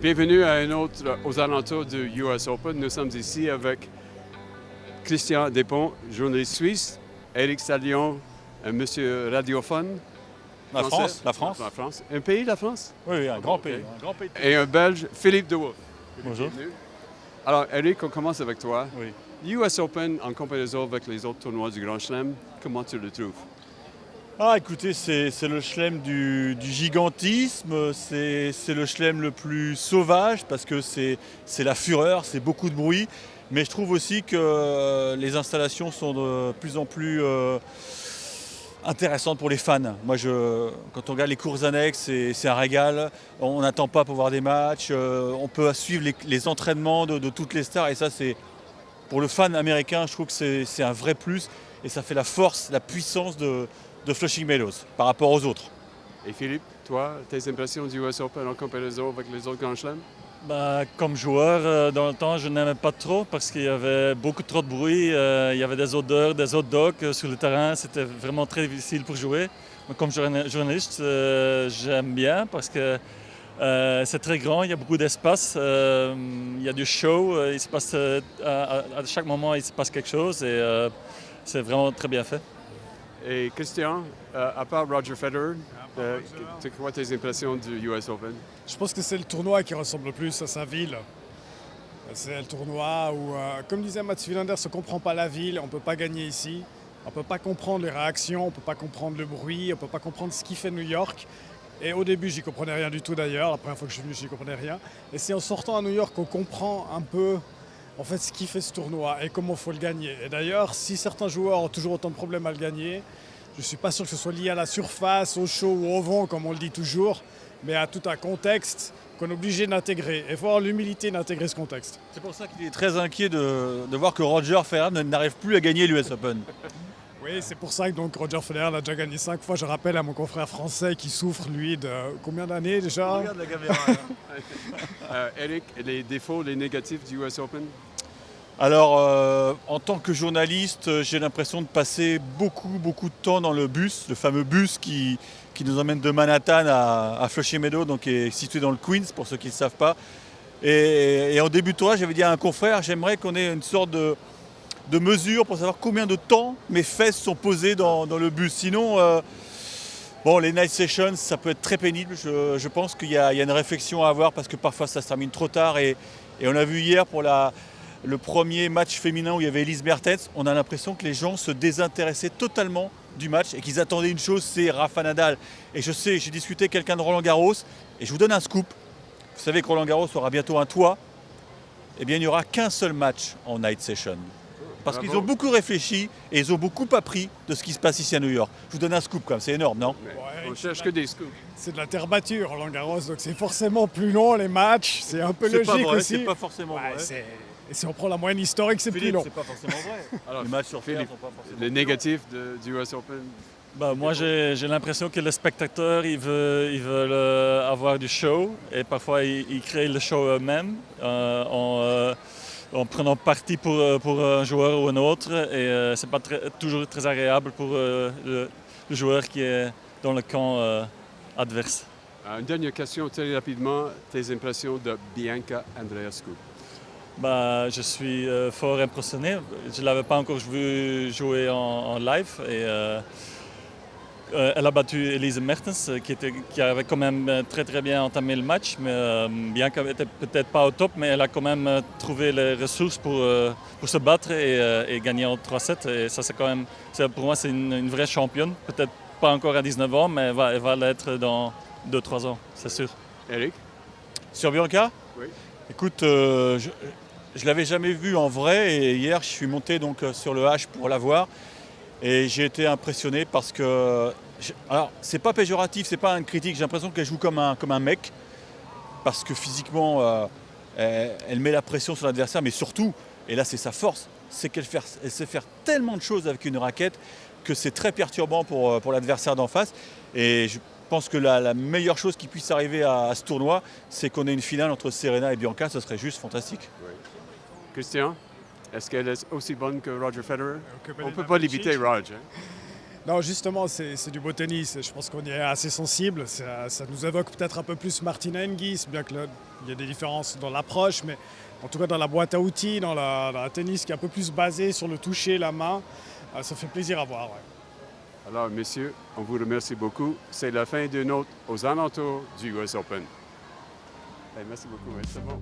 Bienvenue à un autre aux alentours du US Open. Nous sommes ici avec Christian Despont, journaliste suisse, Éric Sallion, un monsieur radiophone. La Français. France. La France. Un pays, la France? Oui, un grand Ok. pays. Un grand pays. Et un Belge, Philippe De Wolf. Bonjour. Bienvenue. Alors, Éric, on commence avec toi. Oui. US Open, en comparaison avec les autres tournois du Grand Chelem, comment tu le trouves? Ah, écoutez, c'est le chelem du gigantisme, c'est le chelem le plus sauvage parce que c'est la fureur, c'est beaucoup de bruit. Mais je trouve aussi que les installations sont de plus en plus intéressantes pour les fans. Moi, quand on regarde les courses annexes, c'est un régal. On n'attend pas pour voir des matchs. On peut suivre les entraînements de toutes les stars. Et ça, c'est pour le fan américain, je trouve que c'est un vrai plus. Et ça fait la force, la puissance de Flushing Meadows par rapport aux autres. Et Philippe, toi, tes impressions du US Open en comparaison avec les autres Grands Chelems? Comme joueur, dans le temps, je n'aimais pas trop parce qu'il y avait beaucoup trop de bruit. Il y avait des odeurs, des hot dogs sur le terrain. C'était vraiment très difficile pour jouer. Mais comme journaliste, j'aime bien parce que c'est très grand, il y a beaucoup d'espace, il y a du show. Il se passe, à chaque moment, il se passe quelque chose et c'est vraiment très bien fait. Et Christian, à part Roger Federer, c'est quoi tes impressions du US Open? Je pense que c'est le tournoi qui ressemble le plus à sa ville. C'est le tournoi où, comme disait Mats Wilander, on ne comprend pas la ville, on ne peut pas gagner ici. On ne peut pas comprendre les réactions, on ne peut pas comprendre le bruit, on ne peut pas comprendre ce qui fait New York. Et au début, j'y comprenais rien du tout d'ailleurs. La première fois que je suis venu, j'y comprenais rien. Et c'est en sortant à New York qu'on comprend un peu en fait ce qui fait ce tournoi et comment il faut le gagner. Et d'ailleurs, si certains joueurs ont toujours autant de problèmes à le gagner, je ne suis pas sûr que ce soit lié à la surface, au chaud ou au vent, comme on le dit toujours, mais à tout un contexte qu'on est obligé d'intégrer. Et il faut avoir l'humilité d'intégrer ce contexte. C'est pour ça qu'il est très inquiet de voir que Roger Federer n'arrive plus à gagner l'US Open. Oui, c'est pour ça que donc, Roger Federer l'a déjà gagné 5 fois. Je rappelle à mon confrère français qui souffre, lui, de combien d'années déjà? Regarde la caméra. Eric, les défauts, les négatifs du US Open? Alors, en tant que journaliste, j'ai l'impression de passer beaucoup de temps dans le bus, le fameux bus qui nous emmène de Manhattan à Flushing Meadows, donc qui est situé dans le Queens, pour ceux qui ne le savent pas. Et en début de tournoi, j'avais dit à un confrère, j'aimerais qu'on ait une sorte de mesure pour savoir combien de temps mes fesses sont posées dans le bus. Sinon, les night sessions, ça peut être très pénible. Je pense qu'il y a une réflexion à avoir parce que parfois ça se termine trop tard. Et on a vu hier pour le premier match féminin où il y avait Elise Mertens, on a l'impression que les gens se désintéressaient totalement du match et qu'ils attendaient une chose, c'est Rafa Nadal. Et je sais, j'ai discuté avec quelqu'un de Roland Garros et je vous donne un scoop. Vous savez que Roland Garros aura bientôt un toit. Eh bien, il n'y aura qu'un seul match en night session. Parce qu'ils ont beaucoup réfléchi et ils ont beaucoup appris de ce qui se passe ici à New York. Je vous donne un scoop quand même, c'est énorme, non? On cherche que des scoops. C'est de la terre battue, Roland Garros, donc c'est forcément plus long les matchs. C'est un peu C'est logique pas vrai, aussi. c'est pas forcément vrai. Et si on prend la moyenne historique, c'est plus Philippe, long. c'est pas forcément vrai. Alors, Les matchs sur terre Philippe, sont pas forcément les négatifs du US Open? Moi, j'ai l'impression que les spectateurs, ils veulent avoir du show et parfois ils créent le show eux-mêmes en prenant parti pour un joueur ou un autre. Et c'est pas toujours très agréable pour le joueur qui est dans le camp adverse. Une dernière question, très rapidement, tes impressions de Bianca Andreescu? Je suis fort impressionné. Je ne l'avais pas encore vu jouer en live. Et, elle a battu Elise Mertens, qui avait quand même très bien entamé le match. Mais Bianca n'était peut-être pas au top, mais elle a quand même trouvé les ressources pour se battre et gagner en 3-7. Et ça, pour moi, c'est une vraie championne. Peut-être pas encore à 19 ans, mais elle va l'être dans 2-3 ans, c'est sûr. Eric? Sur Bianca? Oui. Écoute, je ne l'avais jamais vue en vrai et hier je suis monté donc sur le H pour la voir et j'ai été impressionné parce que, alors c'est pas péjoratif, c'est pas une critique, j'ai l'impression qu'elle joue comme un mec parce que physiquement elle met la pression sur l'adversaire, mais surtout, et là c'est sa force, c'est qu'elle sait faire tellement de choses avec une raquette que c'est très perturbant pour l'adversaire d'en face. Et je pense que la meilleure chose qui puisse arriver à ce tournoi, c'est qu'on ait une finale entre Serena et Bianca, ce serait juste fantastique. Oui. Christian, est-ce qu'elle est aussi bonne que Roger Federer? Que On ne peut Belinda pas Bencic. limiter Roger. Non, justement, c'est du beau tennis. Je pense qu'on y est assez sensible. Ça nous évoque peut-être un peu plus Martina Hingis, bien qu'il y a des différences dans l'approche, mais en tout cas dans la boîte à outils, dans la tennis qui est un peu plus basé sur le toucher, la main, ça fait plaisir à voir. Ouais. Alors, messieurs, on vous remercie beaucoup. C'est la fin de notre aux alentours du US Open. Hey, merci beaucoup, c'est bon.